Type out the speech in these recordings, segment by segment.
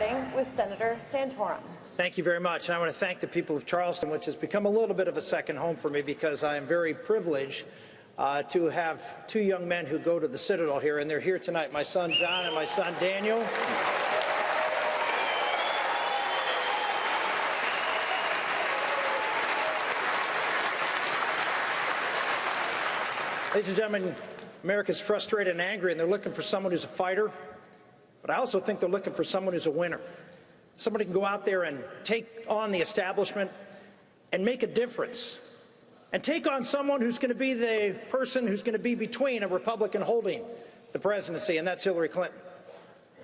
starting with Senator Santorum. Thank you very much. And I want to thank the people of Charleston, which has become a little bit of a second home for me because I am very privileged to have two young men who go to the Citadel here, and they're here tonight, my son John and my son Daniel. Ladies and gentlemen, America's frustrated and angry, and they're looking for someone who's a fighter, but I also think they're looking for someone who's a winner. Somebody can go out there and take on the establishment and make a difference, and take on someone who's going to be the person who's going to be between a Republican holding the presidency, and that's Hillary Clinton.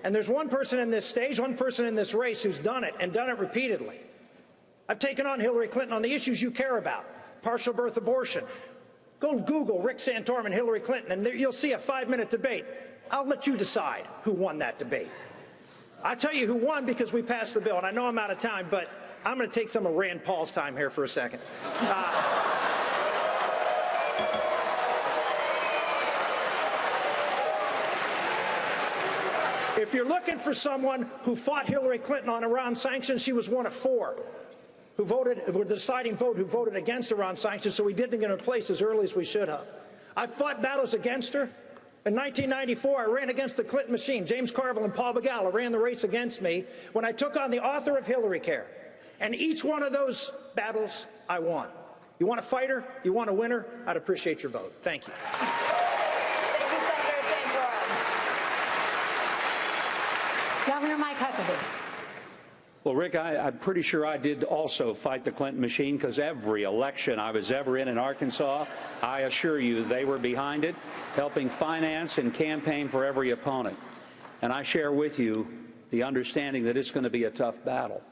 And there's one person in this stage, one person in this race who's done it, and done it repeatedly. I've taken on Hillary Clinton on the issues you care about, partial birth abortion. Go Google Rick Santorum and Hillary Clinton, and there you'll see a 5-minute debate. I'll let you decide who won that debate. I'll tell you who won because we passed the bill, and I know I'm out of time, but I'm going to take some of Rand Paul's time here for a second. If you're looking for someone who fought Hillary Clinton on Iran sanctions, she was one of 4 who voted, the deciding vote, who voted against Iran sanctions, so we didn't get in place as early as we should have. I fought battles against her. In 1994, I ran against the Clinton machine. James Carville and Paul Begala ran the race against me when I took on the author of Hillary Care. And each one of those battles, I won. You want a fighter? You want a winner? I'd appreciate your vote. Thank you. Thank you, Senator Santorum. Governor Mike Huckabee. Well, Rick, I'm pretty sure I did also fight the Clinton machine, because every election I was ever in Arkansas, I assure you they were behind it, helping finance and campaign for every opponent. And I share with you the understanding that it's going to be a tough battle.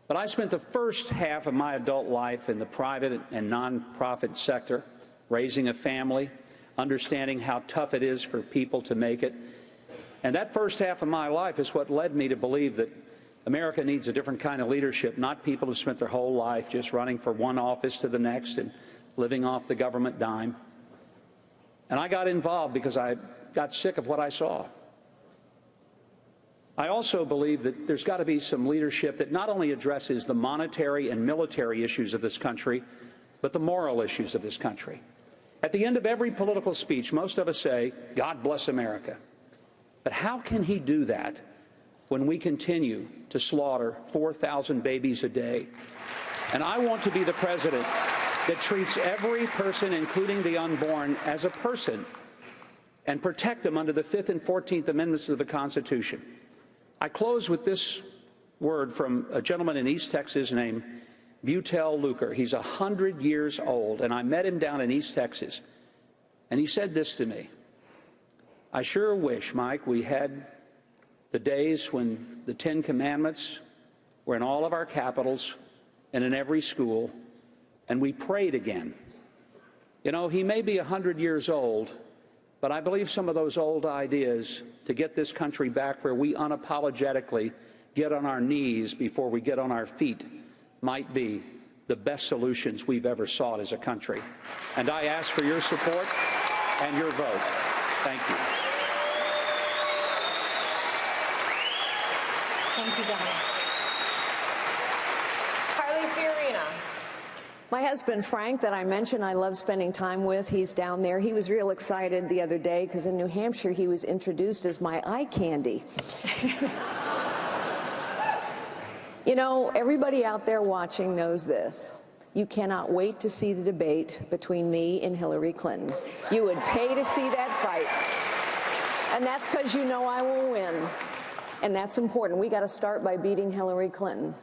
But I spent the first half of my adult life in the private and nonprofit sector, raising a family, understanding how tough it is for people to make it. And that first half of my life is what led me to believe that America needs a different kind of leadership, not people who spent their whole life just running from one office to the next and living off the government dime. And I got involved because I got sick of what I saw. I also believe that there's got to be some leadership that not only addresses the monetary and military issues of this country, but the moral issues of this country. At the end of every political speech, most of us say, "God bless America." But how can he do that when we continue to slaughter 4,000 babies a day? And I want to be the president that treats every person, including the unborn, as a person and protect them under the 5th and 14th Amendments of the Constitution. I close with this word from a gentleman in East Texas named Butel Luker. He's 100 years old, and I met him down in East Texas. And he said this to me: "I sure wish, Mike, we had the days when the 10 Commandments were in all of our capitals and in every school, and we prayed again." You know, he may be 100 years old, but I believe some of those old ideas to get this country back where we unapologetically get on our knees before we get on our feet might be the best solutions we've ever sought as a country. And I ask for your support and your vote. Thank you. Thank you, Governor. Carly Fiorina. My husband, Frank, that I mentioned I love spending time with, he's down there. He was real excited the other day because in New Hampshire he was introduced as my eye candy. You know, everybody out there watching knows this. You cannot wait to see the debate between me and Hillary Clinton. You would pay to see that fight. And that's because you know I will win. And that's important. We got to start by beating Hillary Clinton.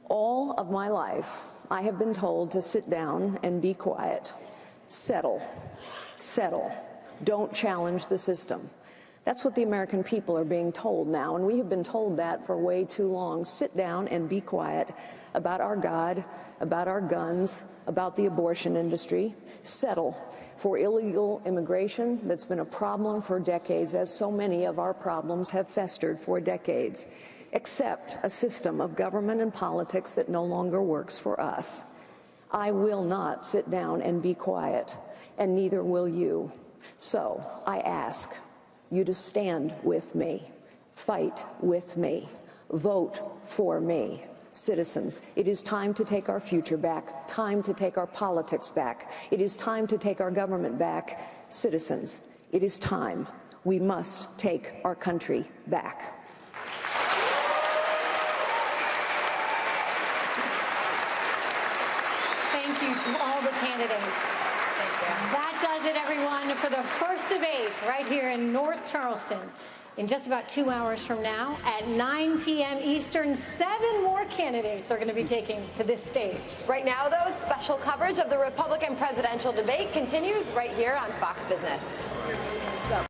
All of my life, I have been told to sit down and be quiet. Settle. Settle. Don't challenge the system. That's what the American people are being told now, and we have been told that for way too long. Sit down and be quiet about our God, about our guns, about the abortion industry. Settle for illegal immigration that's been a problem for decades, as so many of our problems have festered for decades. Accept a system of government and politics that no longer works for us. I will not sit down and be quiet, and neither will you. So I ask you to stand with me, fight with me, Vote for me. Citizens, it is time to take our future back, time to take our politics back. It is time to take our government back. Citizens, it is time. We must take our country back. Thank you to all the candidates. Thank you. That does it, everyone, for the first debate right here in North Charleston. In just about 2 hours from now, at 9 p.m. Eastern, 7 more candidates are going to be taking to this stage. Right now, though, special coverage of the Republican presidential debate continues right here on Fox Business.